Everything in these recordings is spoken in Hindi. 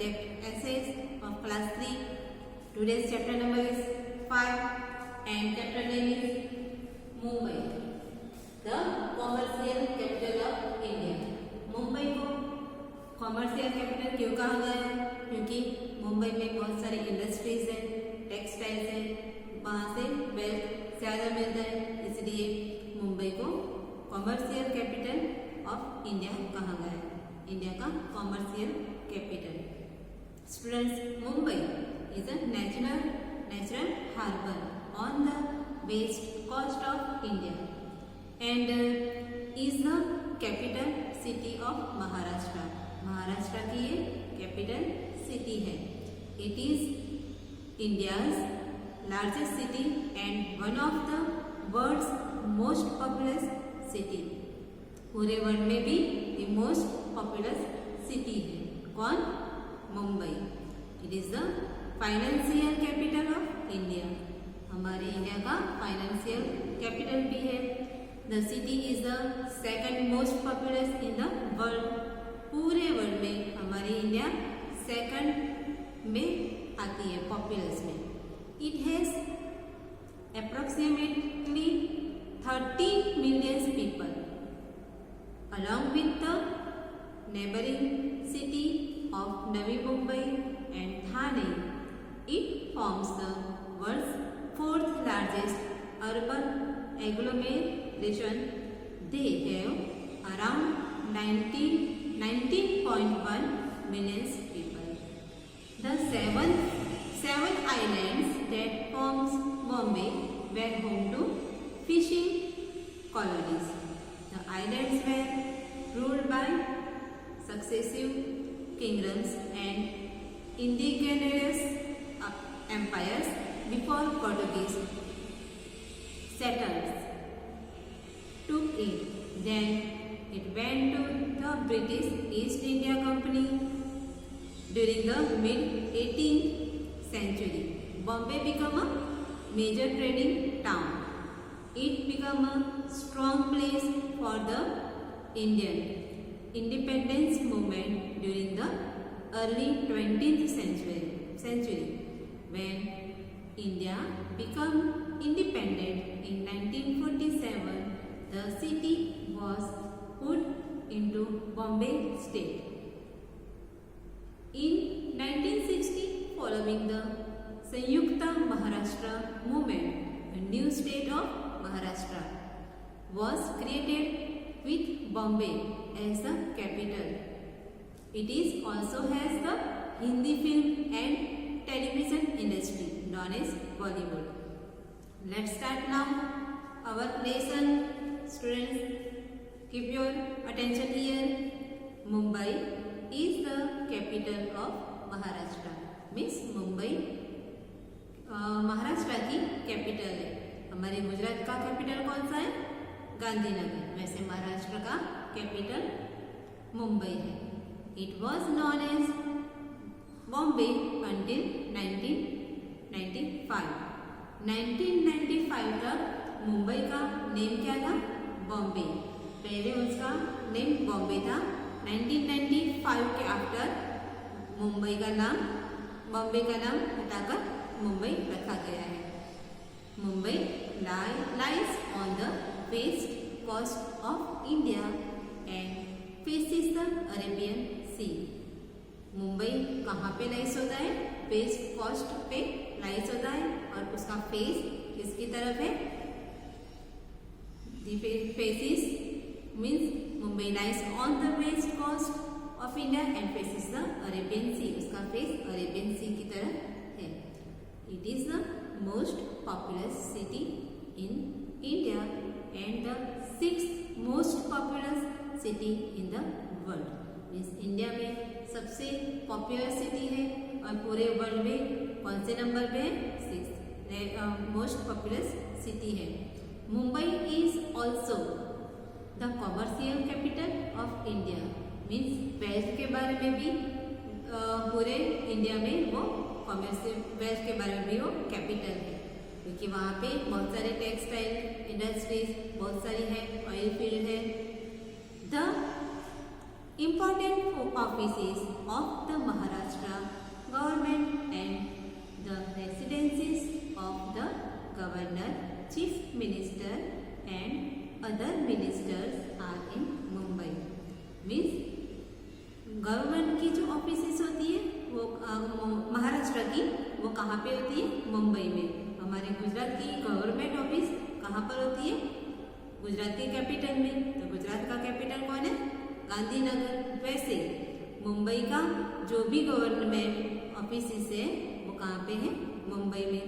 subject essays of class 3. Today's chapter number is 5 and chapter name is Mumbai, the commercial capital of India. Mumbai को कॉमर्शियल कैपिटल क्यों कहा गया है? क्योंकि मुंबई में बहुत सारी इंडस्ट्रीज है, टेक्सटाइल्स है, वहाँ से वेल्थ ज़्यादा मिलता है, इसलिए मुंबई को कॉमर्शियल कैपिटल ऑफ इंडिया कहा गया है, इंडिया का commercial capital. Students, Mumbai is a natural harbour on the west coast of India and is the capital city of Maharashtra. Maharashtra की ये कैपिटल सिटी है. It is India's largest city and one of the world's most populous city. पूरे वर्ल्ड में भी ये मोस्ट पॉपुलस सिटी है. कौन? Mumbai. It is the financial capital of India. हमारे इंडिया का फाइनेंशियल कैपिटल भी है. The city is the second most populous in the world. पूरे वर्ल्ड में हमारी इंडिया सेकंड में आती है पॉपुलस में. It has approximately 13 million people. Along with the neighboring city of Navi Mumbai and Thane, it forms the world's fourth largest urban agglomeration. They have around 19.1 million people. The seven islands that forms Bombay were home to fishing colonies. The islands were ruled by successive kingdoms and indigenous empires before Portuguese settlers took it. Then it went to the British East India Company. During the mid-18th century, Bombay became a major trading town. It became a strong place for the Indian independence movement during the early 20th century. When India became independent in 1947, the city was put into Bombay state. In 1960, following the Sanyukta Maharashtra movement, a new state of Maharashtra was created with Bombay as the capital. It is also has the Hindi film and television industry known as Bollywood. Let's start now our lesson. Students, keep your attention here. Mumbai is the capital of Maharashtra. Means Mumbai Maharashtra की कैपिटल है. हमारे गुजरात का कैपिटल कौन सा है? गांधीनगर. वैसे महाराष्ट्र का कैपिटल मुंबई है. It was known as Bombay until 1995. 1995 तक मुंबई का नेम क्या था? बॉम्बे. पहले उसका नेम बॉम्बे था. 1995 के आफ्टर मुंबई का नाम, बॉम्बे का नाम हटाकर मुंबई रखा गया है. Mumbai lies on the west coast of India and faces the Arabian Sea. Mumbai कहाँ पे लाइस होता है? वेस्ट कोस्ट पे लाइस होता है और उसका फेस किसकी तरफ है? The faces means Mumbai lies on the west coast of India and faces the Arabian Sea. उसका फेस अरेबियन सी की तरफ है. It is the most populous city in India and the sixth most populous city in the world. Means India में सबसे पॉपुलर सिटी है और पूरे वर्ल्ड में कौन से नंबर पे है? 6th मोस्ट पॉपुलस सिटी है. Mumbai is also the commercial capital of India. Means wealth के बारे में भी पूरे इंडिया में वो कॉमर्शियल वेल्थ के बारे में भी वो कैपिटल है, क्योंकि वहाँ पे बहुत सारे टेक्सटाइल इंडस्ट्रीज बहुत सारी है, ऑयल फील्ड है. The Important offices of the Maharashtra government and the residences of the governor, chief minister and other ministers are in Mumbai. Means government की जो ऑफिसेस होती है वो महाराष्ट्र की वो कहाँ पे होती है? मुंबई में। हमारे गुजरात की गवर्नमेंट ऑफिस कहाँ पर होती है? गुजरात के कैपिटल में। तो गुजरात का कैपिटल कौन है? गांधीनगर। वैसे मुंबई का जो भी गवर्नमेंट ऑफिसेस है वो कहाँ पे है? मुंबई में।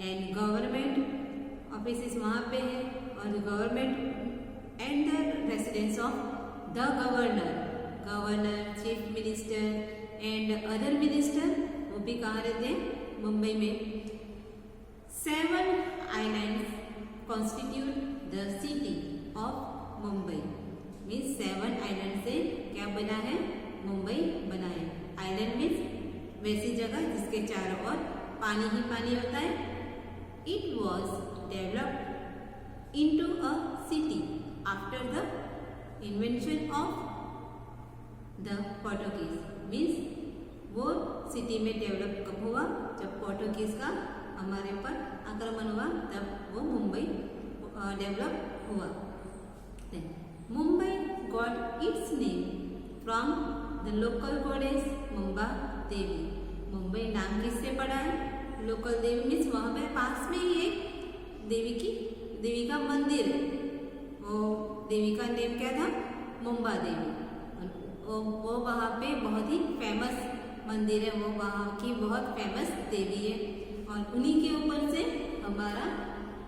एंड गवर्नमेंट ऑफिसेस वहाँ पे है और government and the residence of the governor, chief minister and other minister वो भी कहाँ रहते हैं? मुंबई में। 7 islands constitute the city of Mumbai. Means 7 island से क्या बना है? मुंबई बना है। आइलैंड मीन्स वैसी जगह जिसके चारों ओर पानी ही पानी होता है। It was developed into a city after the invention of the Portuguese. Means वो सिटी में डेवलप कब हुआ? जब पोर्टुगीज का हमारे पर आक्रमण हुआ तब वो मुंबई डेवलप हुआ। Mumbai got its name from the local goddess Mumba Devi. Mumbai नाम किससे पड़ा है? लोकल देवी मीन्स वहाँ पे पास में ही एक देवी का मंदिर है। वो देवी का नेम क्या था? मुंबा देवी। वो वहाँ पे बहुत ही फेमस मंदिर है, वो वहाँ की बहुत फेमस देवी है और उन्हीं के ऊपर से हमारा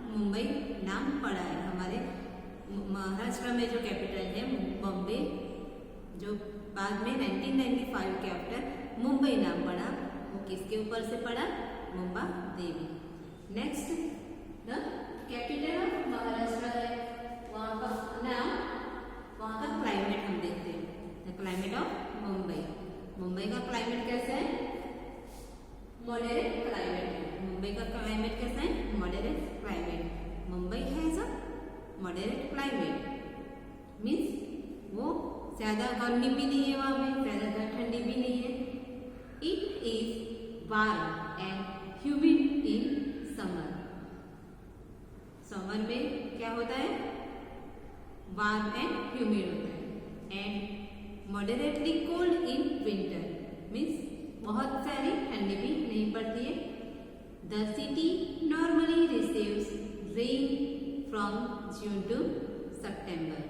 मुंबई नाम पड़ा है। हमारे महाराष्ट्र में जो कैपिटल है बॉम्बे, जो बाद में 1995 के आफ्टर मुंबई नाम पड़ा, वो किसके ऊपर से पड़ा? Mumba Devi. Next the capital of Maharashtra है, वहाँ का नाम, वहाँ का क्लाइमेट हम देखते हैं। The climate of Mumbai. Mumbai का क्लाइमेट कैसा है? मॉडरेट क्लाइमेट है। मुंबई का क्लाइमेट कैसा है? Moderate climate. Mumbai has a moderate climate means वो ज़्यादा गर्मी भी नहीं है, वहाँ में ज़्यादा ठंडी भी नहीं है। It is warm and humid in summer. Summer में क्या होता है? वार्म एंड ह्यूमिड होता है। And moderately cold in winter means बहुत सारी ठंडी भी नहीं पड़ती है। The city normally receives rain from June to September.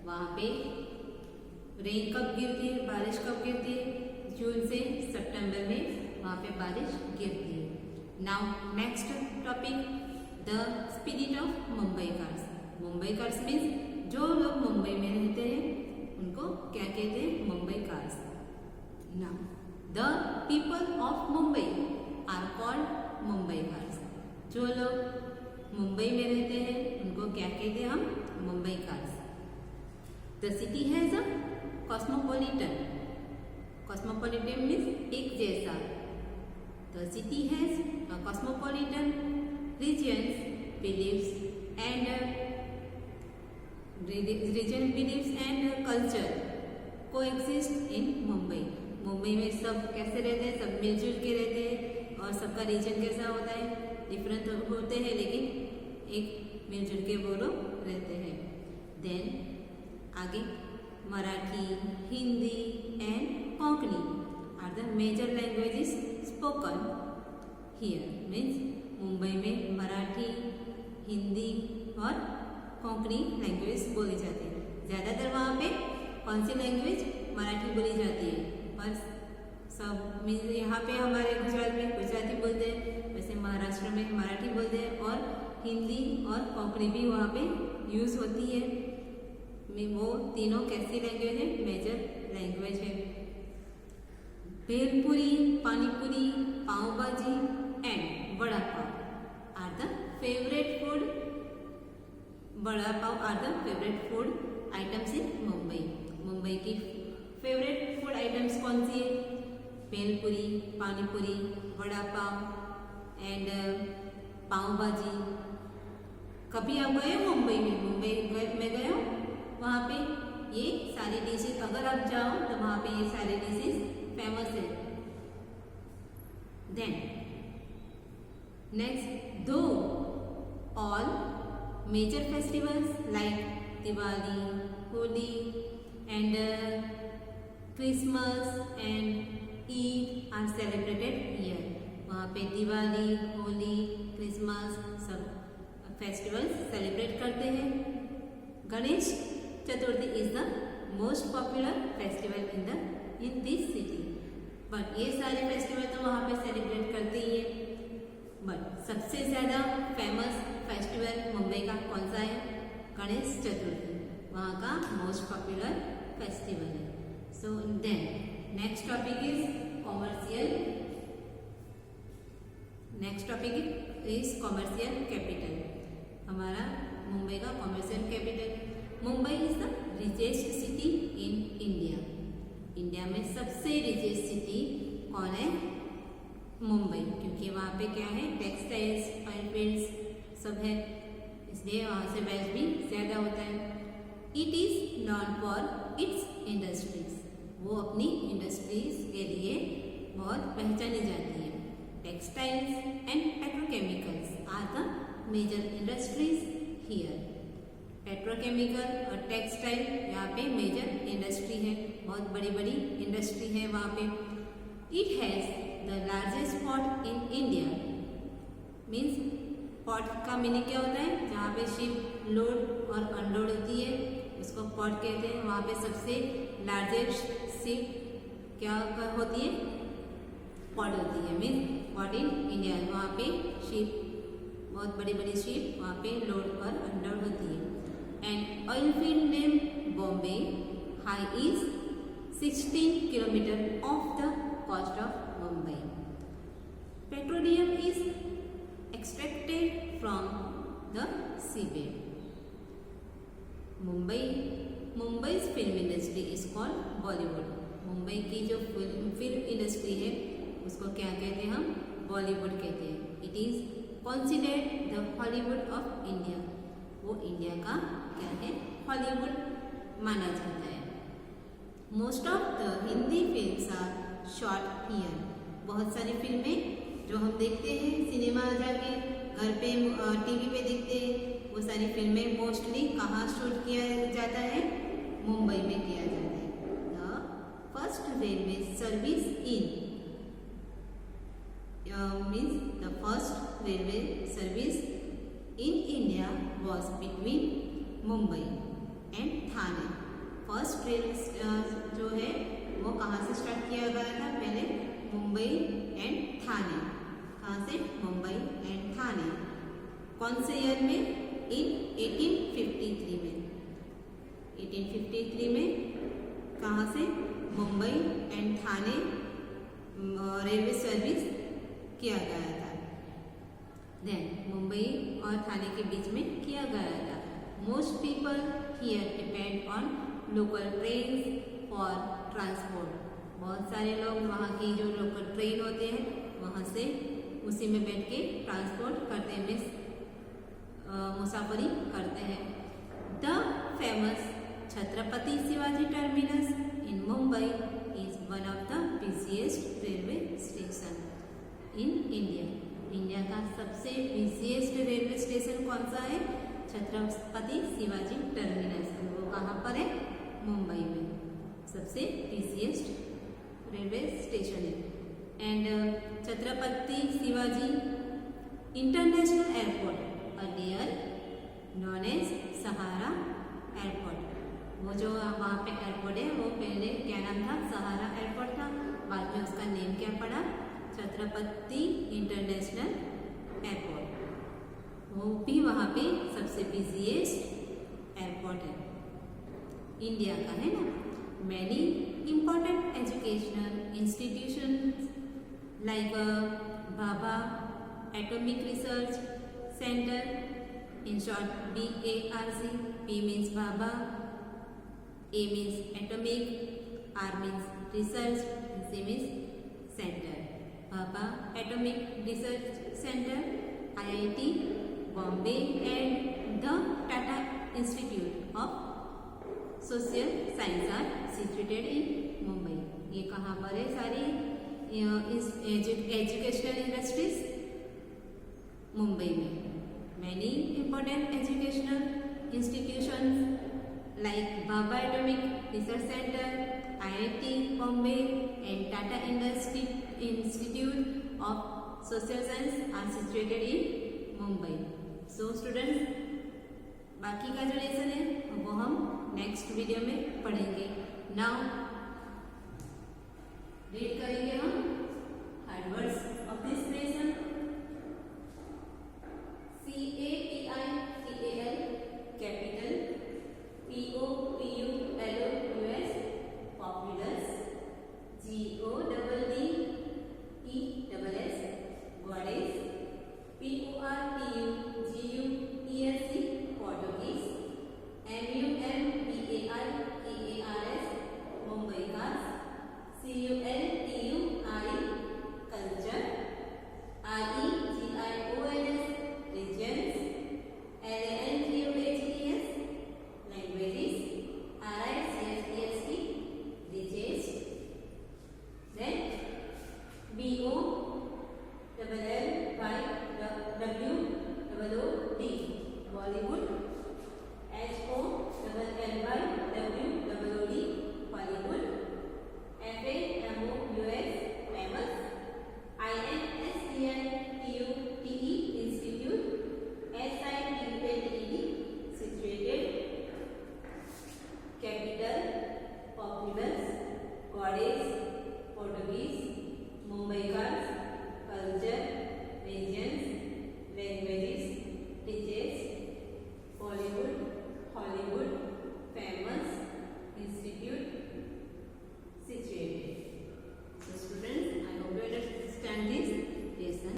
वहाँ पे रेन कब गिरती है? बारिश कब गिरती है? जून से सितंबर में वहाँ पे बारिश गिरती है। Now next topic, the spirit of Mumbaikars. Mumbaikars means जो लोग मुंबई में रहते हैं उनको क्या कहते हैं? Mumbaikars. Now the people of Mumbai are called Mumbaikars. जो लोग मुंबई में रहते हैं उनको क्या कहते हैं हम? Mumbaikars. The city has a cosmopolitan. Cosmopolitan means एक जैसा। The city has a cosmopolitan regions, beliefs and culture coexist in Mumbai. Mumbai में सब कैसे रहते हैं? सब मिलजुल के रहते हैं और सबका रीजन कैसा होता है? डिफरेंट होते हैं लेकिन एक मिलजुल के वो लोग रहते हैं। देन आगे Marathi, Hindi and Konkani are the major languages spoken here. Means Mumbai में मराठी, हिंदी और कोंकणी लैंग्वेज बोली जाती है। ज़्यादातर वहाँ पे कौन सी लैंग्वेज? मराठी बोली जाती है। और सब यहाँ पे हमारे गुजरात में गुजराती बोलते हैं, वैसे महाराष्ट्र में मराठी बोलते हैं और हिंदी और कोंकणी भी वहाँ पे यूज़ होती है। वो तीनों कैसी लैंग्वेज है? मेजर लैंग्वेज है। Bhelpuri, panipuri, pav bhaji and vada pav are the favourite food. Vada pav are the favourite food items in Mumbai. Mumbai की फेवरेट फूड आइटम्स कौन सी है? भेलपुरी, पानीपुरी, वड़ा पाव एंड पाव भाजी। कभी आप गए मुंबई में? मुंबई में गए हो? वहाँ पे ये सारी डिशेज अगर आप जाओ तो वहाँ पे ये सारी डिशेज फेमस है। Then next, though all major festivals like Diwali, Holi and Christmas and Eid are celebrated here. वहाँ पे दिवाली, होली, क्रिसमस सब फेस्टिवल्स सेलिब्रेट करते हैं। Ganesh Chaturthi is the most popular festival in this city. But ये सारे फेस्टिवल तो वहाँ पे सेलिब्रेट करते ही है, बट सबसे ज़्यादा फेमस फेस्टिवल मुंबई का कौन सा है? गणेश चतुर्थी वहाँ का मोस्ट पॉपुलर फेस्टिवल है। So then next topic is commercial. Next topic is commercial capital. हमारा मुंबई का commercial capital. Mumbai is the richest city in India. India में सबसे रिचेस्ट सिटी कौन है? मुंबई, क्योंकि वहाँ पे क्या है, टेक्सटाइल्स, ऑयल फील्ड्स सब है, इसलिए वहाँ से वेल्थ भी ज़्यादा होता है। It is known for its industries. वो अपनी इंडस्ट्रीज के लिए बहुत पहचानी जाती है। Textiles and petrochemicals are the major industries here. Petrochemical और टेक्सटाइल यहाँ पे मेजर इंडस्ट्री है, बहुत बड़ी बड़ी इंडस्ट्री है वहाँ पे। It has the largest port in India. Means port का मीनिंग क्या होता है? जहाँ पे शिप लोड और अनलोड होती है उसको पोर्ट कहते हैं। वहाँ पे सबसे लार्जेस्ट शिप क्या होती है? पोर्ट होती है। Means port in India. वहाँ पे शिप, बहुत बड़ी बड़ी शिप वहाँ पे लोड और अनलोड होती है। And oil field name Bombay high is 16 kilometre of the coast of Mumbai. Petroleum is extracted from the seabed. Mumbai's film industry is called Bollywood. Mumbai की जो फिल्म इंडस्ट्री है उसको क्या कहते हैं हम? बॉलीवुड कहते हैं। It is considered the Hollywood of India. वो इंडिया का क्या है? हॉलीवुड माना जाता है। Most of the Hindi films are shot here. बहुत सारी फिल्में जो हम देखते हैं सिनेमा जाके, घर पे टीवी पे देखते हैं, वो सारी फिल्में मोस्टली कहाँ शूट किया जाता है? मुंबई में किया जाता है। The first railway service in means the first railway service in India was between Mumbai and Thane. First rail जो है वो कहाँ से स्टार्ट किया गया था? पहले मुंबई एंड थाने। कहाँ से? मुंबई एंड थाने। कौन से ईयर में? इन 1853 में। 1853 में कहाँ से? Mumbai and Thane railway service किया गया था। देन मुंबई और थाने के बीच में किया गया था। Most people here depend on local train for transport. बहुत सारे लोग वहाँ की जो लोकल ट्रेन होते हैं वहाँ से उसी में बैठ के ट्रांसपोर्ट करते हैं, मीन्स मुसाफरी करते हैं। The famous Chhatrapati Shivaji terminus in Mumbai is one of the busiest railway station in India. India का सबसे बिजिएस्ट रेलवे स्टेशन कौन सा है? छत्रपति शिवाजी टर्मिनस। वो कहाँ पर है? मुंबई में सबसे बिजिएस्ट रेलवे स्टेशन है। And Chhatrapati Shivaji international airport earlier known as Sahara airport. वो जो वहाँ पे एयरपोर्ट है वो पहले क्या नाम था? सहारा एयरपोर्ट था। बाद में उसका नेम क्या पड़ा? Chhatrapati international airport. वो भी वहाँ पे सबसे बिजिएस्ट एयरपोर्ट है, इंडिया का है ना। Many important educational institutions like Bhabha atomic research centre, in short BARC। P means Bhabha, A means atomic, R means research, and C means center. Bhabha atomic research centre, IIT Bombay and the Tata institute of social science are situated in Mumbai. ये कहाँ पर है सारी एजुकेशनल इंडस्ट्रीज? मुंबई में. Many important educational institutions like Bhabha Atomic Research Center, IIT Bombay and Tata Institute of Social Science are situated in Mumbai. So students, बाकी का जो लेसन है वो हम नेक्स्ट वीडियो में पढ़ेंगे. नाउ